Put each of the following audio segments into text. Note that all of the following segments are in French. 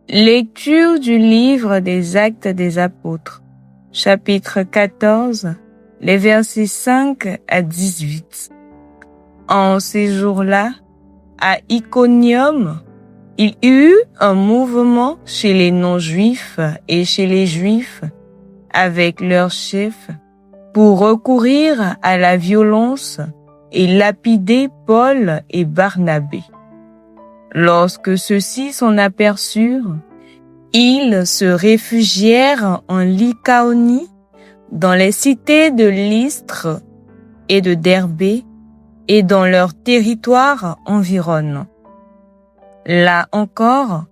Lecture du livre des Actes des Apôtres, chapitre 14, les versets 5 à 18. En ces jours-là, à Iconium, il y eut un mouvement chez les non-juifs et chez les juifs, avec leurs chefs, pour recourir à la violence et lapider Paul et Barnabé. Lorsque ceux-ci s'en aperçurent, ils se réfugièrent en Lycaonie, dans les cités de Lystre et de Derbé, et dans leur territoire environnant. Là encore,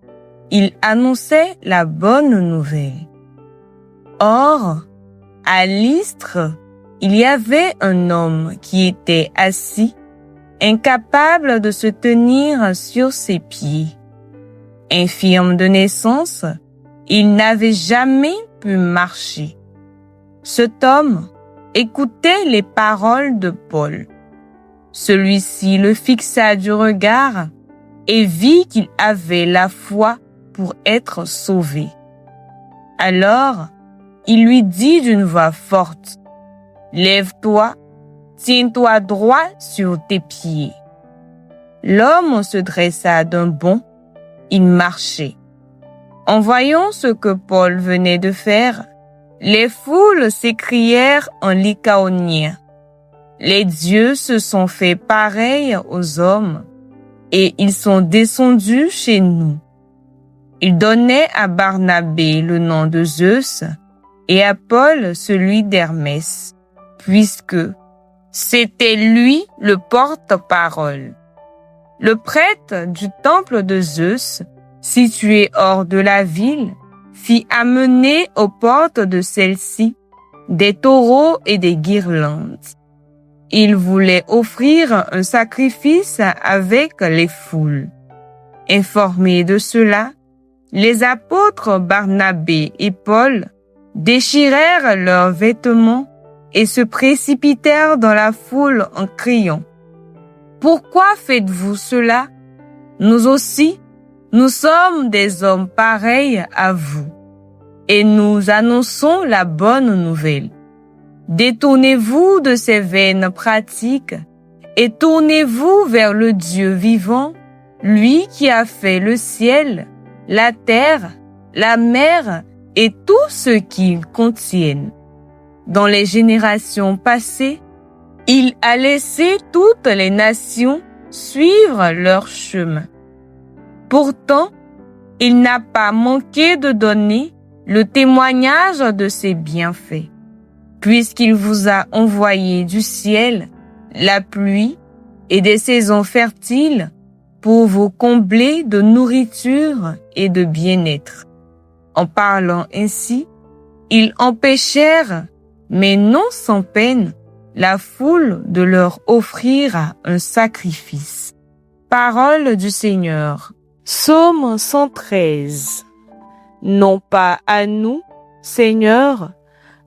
ils annonçaient la bonne nouvelle. Or, à Lystre, il y avait un homme qui était assis, incapable de se tenir sur ses pieds. Infirme de naissance, il n'avait jamais pu marcher. Cet homme écoutait les paroles de Paul. Celui-ci le fixa du regard et vit qu'il avait la foi pour être sauvé. Alors, il lui dit d'une voix forte, « Lève-toi, tiens-toi droit sur tes pieds. » L'homme se dressa d'un bond, il marchait. En voyant ce que Paul venait de faire, les foules s'écrièrent en lycaonien, « Les dieux se sont fait pareils aux hommes, et ils sont descendus chez nous. » Ils donnaient à Barnabé le nom de Zeus et à Paul celui d'Hermès, puisque c'était lui le porte-parole. Le prêtre du temple de Zeus, situé hors de la ville, fit amener aux portes de celle-ci des taureaux et des guirlandes. Il voulait offrir un sacrifice avec les foules. Informés de cela, les apôtres Barnabé et Paul déchirèrent leurs vêtements et se précipitèrent dans la foule en criant, « Pourquoi faites-vous cela? Nous aussi, nous sommes des hommes pareils à vous, et nous annonçons la bonne nouvelle. Détournez-vous de ces vaines pratiques et tournez-vous vers le Dieu vivant, lui qui a fait le ciel, la terre, la mer et tout ce qu'ils contiennent. Dans les générations passées, il a laissé toutes les nations suivre leur chemin. Pourtant, il n'a pas manqué de donner le témoignage de ses bienfaits, puisqu'il vous a envoyé du ciel la pluie et des saisons fertiles pour vous combler de nourriture et de bien-être. En parlant ainsi, ils empêchèrent, mais non sans peine, la foule de leur offrir un sacrifice. Parole du Seigneur. Psaume 113. Non pas à nous, Seigneur,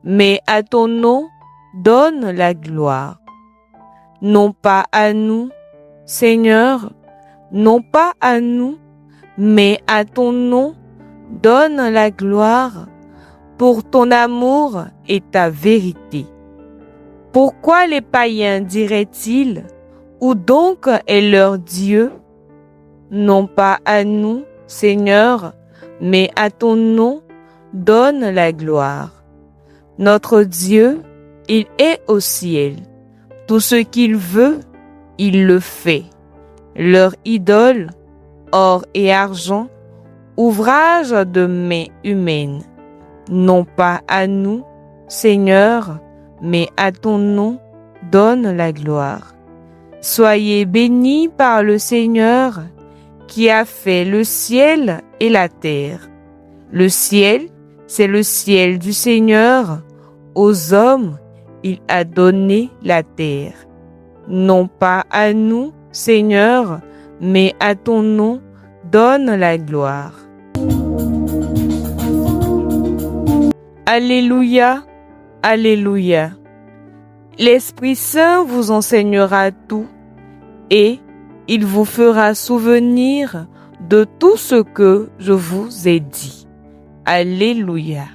mais à ton nom donne la gloire. Non pas à nous, Seigneur, non pas à nous, mais à ton nom donne la gloire pour ton amour et ta vérité. Pourquoi les païens diraient-ils, où donc est leur Dieu? Non pas à nous, Seigneur, mais à ton nom donne la gloire. Notre Dieu, il est au ciel. Tout ce qu'il veut, il le fait. Leur idole, or et argent, ouvrage de mains humaines. Non pas à nous, Seigneur, mais à ton nom donne la gloire. Soyez bénis par le Seigneur, qui a fait le ciel et la terre. Le ciel, c'est le ciel du Seigneur. Aux hommes, il a donné la terre. Non pas à nous, Seigneur, mais à ton nom donne la gloire. Alléluia, Alléluia. L'Esprit Saint vous enseignera tout et il vous fera souvenir de tout ce que je vous ai dit. Alléluia.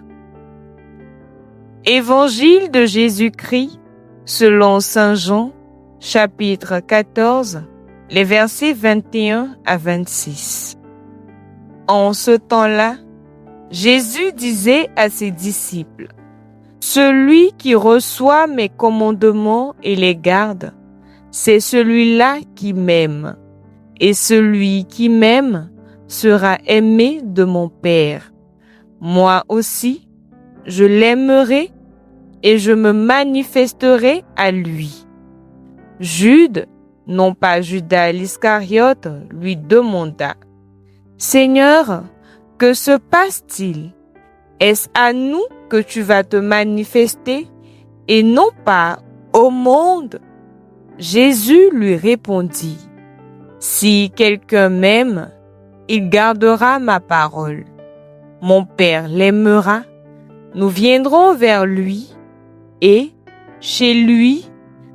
Évangile de Jésus-Christ selon Saint Jean, chapitre 14, les versets 21 à 26. En ce temps-là, Jésus disait à ses disciples, « Celui qui reçoit mes commandements et les garde, c'est celui-là qui m'aime, et celui qui m'aime sera aimé de mon Père. Moi aussi, je l'aimerai et je me manifesterai à lui. » Jude, non pas Judas l'Iscariote, lui demanda, « Seigneur, que se passe-t-il? Est-ce à nous que tu vas te manifester et non pas au monde? » Jésus lui répondit, « Si quelqu'un m'aime, il gardera ma parole. Mon Père l'aimera, nous viendrons vers lui et, chez lui,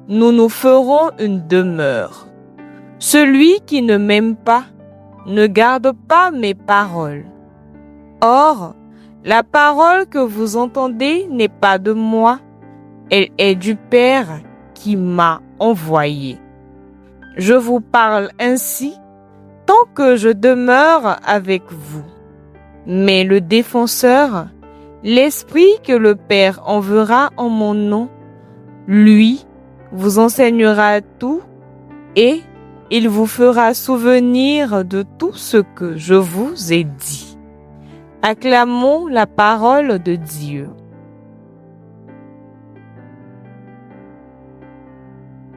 nous nous ferons une demeure. Celui qui ne m'aime pas ne garde pas mes paroles. Or, la parole que vous entendez n'est pas de moi, elle est du Père qui m'a envoyé. Je vous parle ainsi tant que je demeure avec vous. Mais le défenseur, l'Esprit que le Père enverra en mon nom, lui vous enseignera tout et il vous fera souvenir de tout ce que je vous ai dit. Acclamons la parole de Dieu.